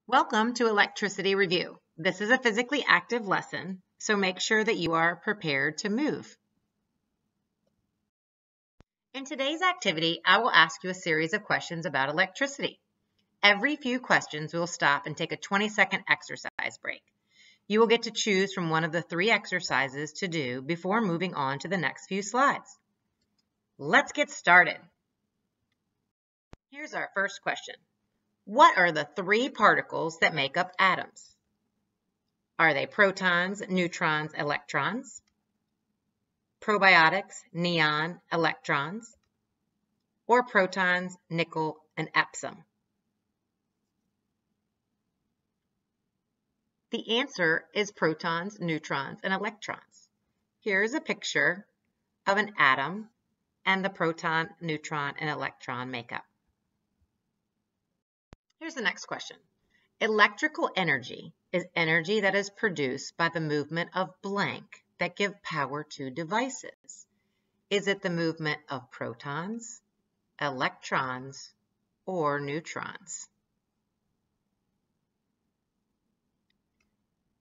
Welcome to Electricity Review. This is a physically active lesson, so make sure that you are prepared to move. In today's activity, I will ask you a series of questions about electricity. Every few questions, we will stop and take a 20-second exercise break. You will get to choose from one of the 3 exercises to do before moving on to the next few slides. Let's get started. Here's our first question. What are the 3 particles that make up atoms? Are they protons, neutrons, electrons? Probiotics, neon, electrons? Or protons, nickel, and epsom? The answer is protons, neutrons, and electrons. Here's a picture of an atom and the proton, neutron, and electron makeup. Here's the next question. Electrical energy is energy that is produced by the movement of blank that give power to devices. Is it the movement of protons, electrons, or neutrons?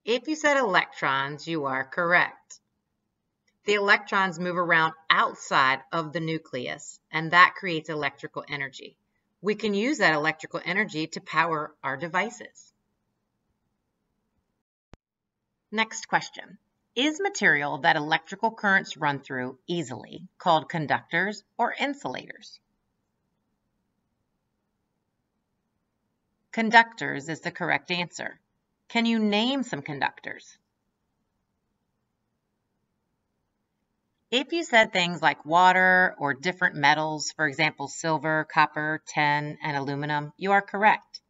If you said electrons, you are correct. The electrons move around outside of the nucleus, and that creates electrical energy. We can use that electrical energy to power our devices. Next question. Is material that electrical currents run through easily called conductors or insulators? Conductors is the correct answer. Can you name some conductors? If you said things like water or different metals, for example, silver, copper, tin, and aluminum, you are correct.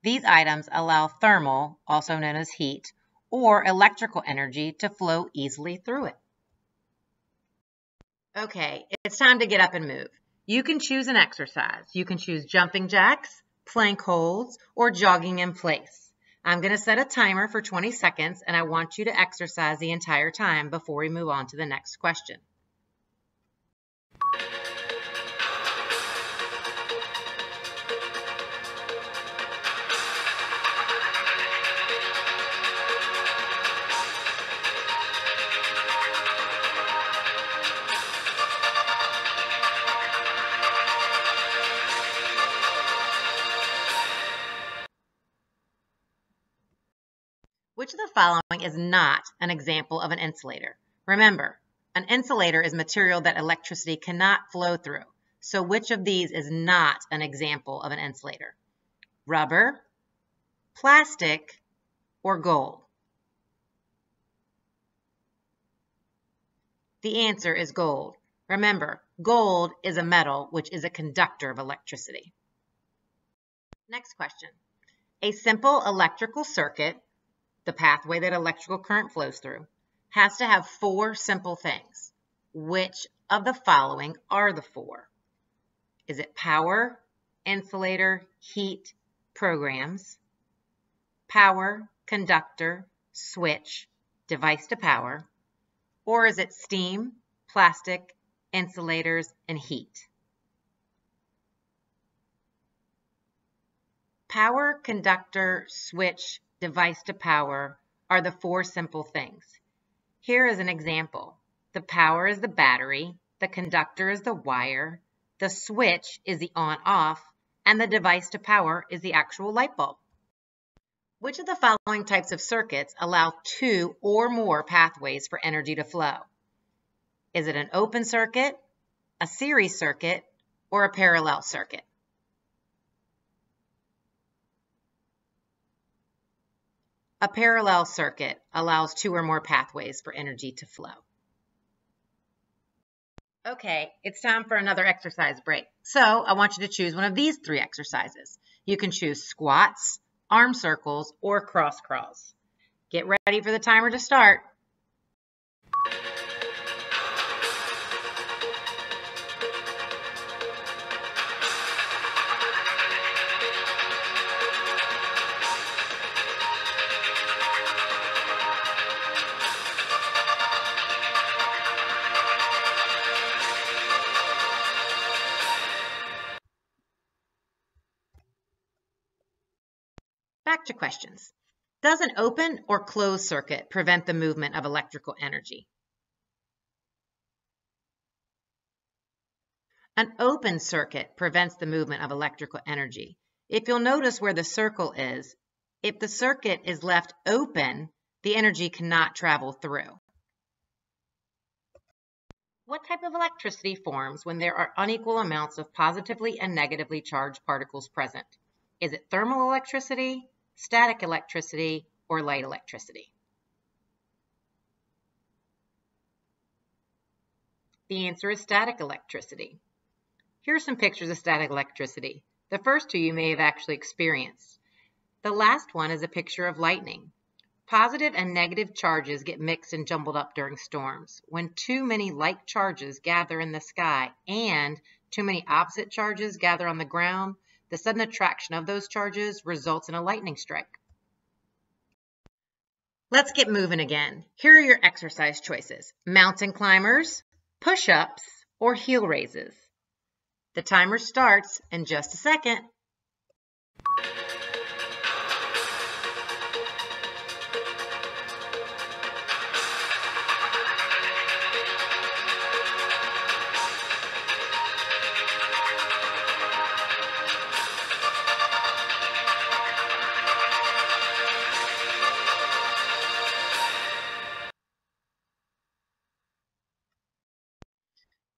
These items allow thermal, also known as heat, or electrical energy to flow easily through it. Okay, it's time to get up and move. You can choose an exercise. You can choose jumping jacks, plank holds, or jogging in place. I'm going to set a timer for 20 seconds, and I want you to exercise the entire time before we move on to the next question. Which of the following is not an example of an insulator? Remember, an insulator is material that electricity cannot flow through. So which of these is not an example of an insulator? Rubber, plastic, or gold? The answer is gold. Remember, gold is a metal which is a conductor of electricity. Next question. A simple electrical circuit, the pathway that electrical current flows through, has to have 4 simple things. Which of the following are the 4? Is it power, insulator, heat, programs, power, conductor, switch, device to power, or is it steam, plastic, insulators, and heat? Power, conductor, switch, device to power are the 4 simple things. Here is an example. The power is the battery, the conductor is the wire, the switch is the on-off, and the device to power is the actual light bulb. Which of the following types of circuits allow 2 or more pathways for energy to flow? Is it an open circuit, a series circuit, or a parallel circuit? A parallel circuit allows 2 or more pathways for energy to flow. Okay, it's time for another exercise break. So I want you to choose one of these 3 exercises. You can choose squats, arm circles, or cross crawls. Get ready for the timer to start. Back to questions. Does an open or closed circuit prevent the movement of electrical energy? An open circuit prevents the movement of electrical energy. If you'll notice where the circle is, if the circuit is left open, the energy cannot travel through. What type of electricity forms when there are unequal amounts of positively and negatively charged particles present? Is it thermal electricity, static electricity, or light electricity? The answer is static electricity. Here are some pictures of static electricity. The first two you may have actually experienced. The last one is a picture of lightning. Positive and negative charges get mixed and jumbled up during storms. When too many like charges gather in the sky and too many opposite charges gather on the ground, the sudden attraction of those charges results in a lightning strike. Let's get moving again. Here are your exercise choices: mountain climbers, push-ups, or heel raises. The timer starts in just a second.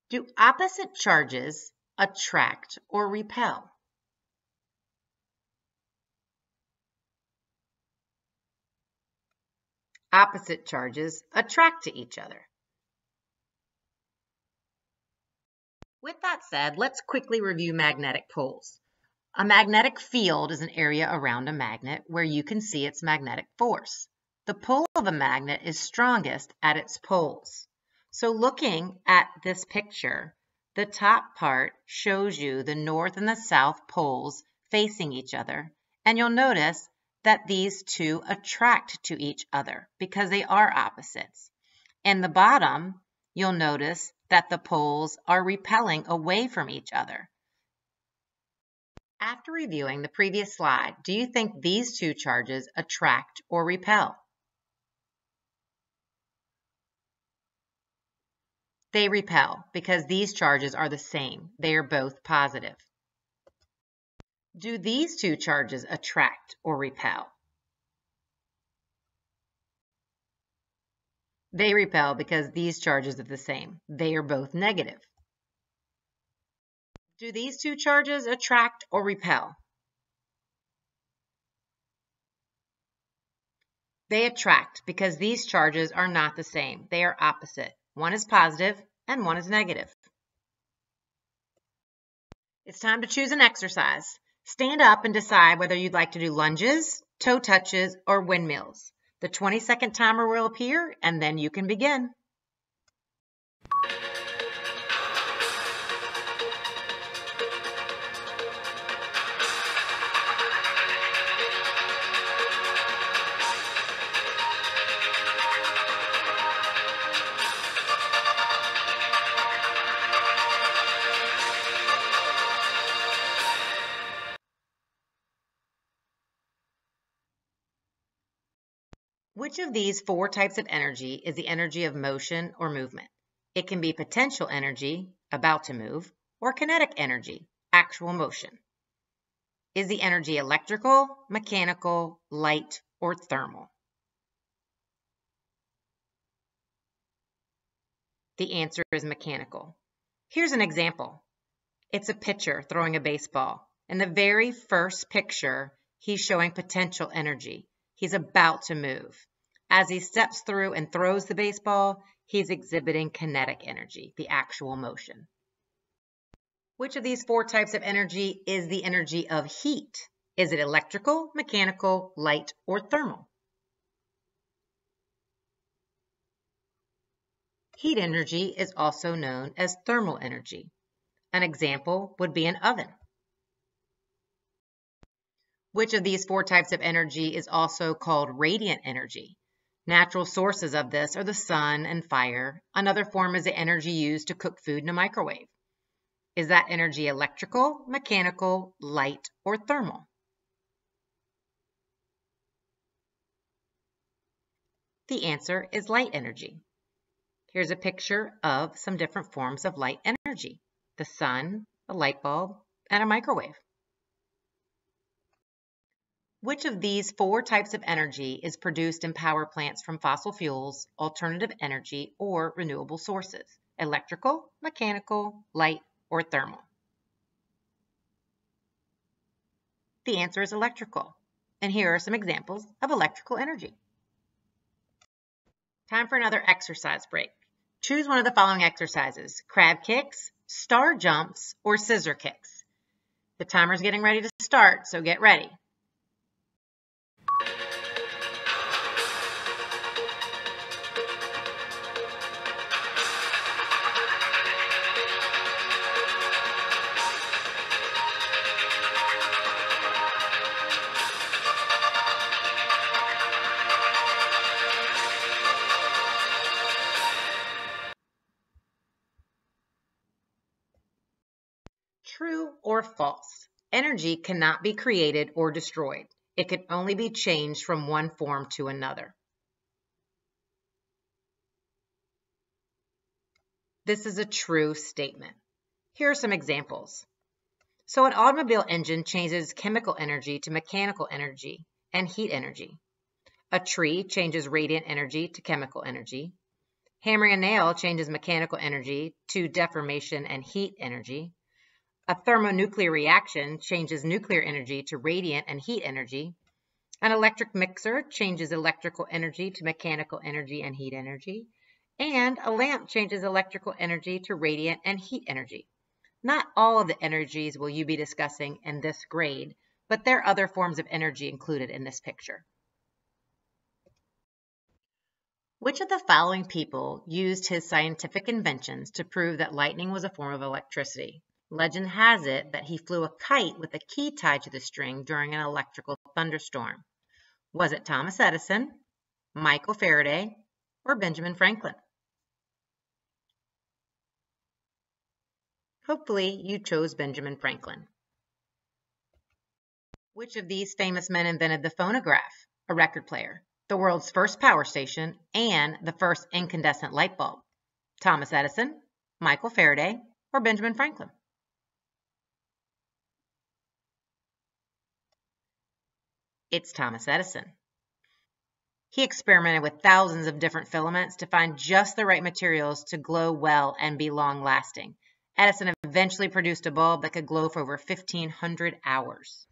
Do opposite charges attract or repel? Opposite charges attract to each other. With that said, let's quickly review magnetic poles. A magnetic field is an area around a magnet where you can see its magnetic force. The pull of a magnet is strongest at its poles. So looking at this picture, the top part shows you the north and the south poles facing each other, and you'll notice that these two attract to each other because they are opposites. In the bottom, you'll notice that the poles are repelling away from each other. After reviewing the previous slide, do you think these two charges attract or repel? They repel because these charges are the same. They are both positive. Do these two charges attract or repel? They repel because these charges are the same. They are both negative. Do these two charges attract or repel? They attract because these charges are not the same. They are opposite. One is positive and one is negative. It's time to choose an exercise. Stand up and decide whether you'd like to do lunges, toe touches, or windmills. The 20-second timer will appear and then you can begin. Which of these four types of energy is the energy of motion or movement? It can be potential energy, about to move, or kinetic energy, actual motion. Is the energy electrical, mechanical, light, or thermal? The answer is mechanical. Here's an example. It's a pitcher throwing a baseball. In the very first picture, he's showing potential energy. He's about to move. As he steps through and throws the baseball, he's exhibiting kinetic energy, the actual motion. Which of these four types of energy is the energy of heat? Is it electrical, mechanical, light, or thermal? Heat energy is also known as thermal energy. An example would be an oven. Which of these four types of energy is also called radiant energy? Natural sources of this are the sun and fire. Another form is the energy used to cook food in a microwave. Is that energy electrical, mechanical, light, or thermal? The answer is light energy. Here's a picture of some different forms of light energy: the sun, a light bulb, and a microwave. Which of these 4 types of energy is produced in power plants from fossil fuels, alternative energy, or renewable sources? Electrical, mechanical, light, or thermal? The answer is electrical. And here are some examples of electrical energy. Time for another exercise break. Choose one of the following exercises: crab kicks, star jumps, or scissor kicks. The timer's getting ready to start, so get ready. True or false? Energy cannot be created or destroyed. It can only be changed from one form to another. This is a true statement. Here are some examples. So an automobile engine changes chemical energy to mechanical energy and heat energy. A tree changes radiant energy to chemical energy. Hammering a nail changes mechanical energy to deformation and heat energy. A thermonuclear reaction changes nuclear energy to radiant and heat energy. An electric mixer changes electrical energy to mechanical energy and heat energy. And a lamp changes electrical energy to radiant and heat energy. Not all of the energies will you be discussing in this grade, but there are other forms of energy included in this picture. Which of the following people used his scientific inventions to prove that lightning was a form of electricity? Legend has it that he flew a kite with a key tied to the string during an electrical thunderstorm. Was it Thomas Edison, Michael Faraday, or Benjamin Franklin? Hopefully you chose Benjamin Franklin. Which of these famous men invented the phonograph, a record player, the world's first power station, and the first incandescent light bulb? Thomas Edison, Michael Faraday, or Benjamin Franklin? It's Thomas Edison. He experimented with thousands of different filaments to find just the right materials to glow well and be long-lasting. Edison eventually produced a bulb that could glow for over 1,500 hours.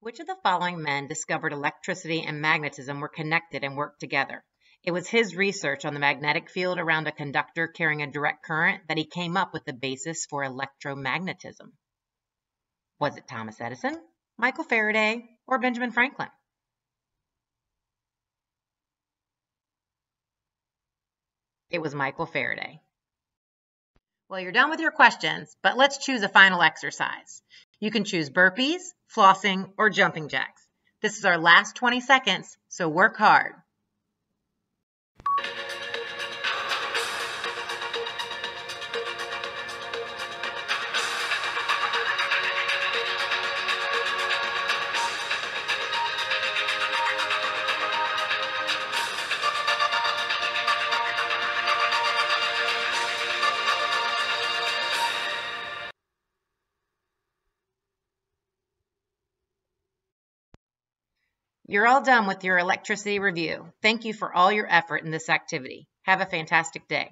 Which of the following men discovered electricity and magnetism were connected and worked together? It was his research on the magnetic field around a conductor carrying a direct current that he came up with the basis for electromagnetism. Was it Thomas Edison, Michael Faraday, or Benjamin Franklin? It was Michael Faraday. Well, you're done with your questions, but let's choose a final exercise. You can choose burpees, flossing, or jumping jacks. This is our last 20 seconds, so work hard. You're all done with your electricity review. Thank you for all your effort in this activity. Have a fantastic day.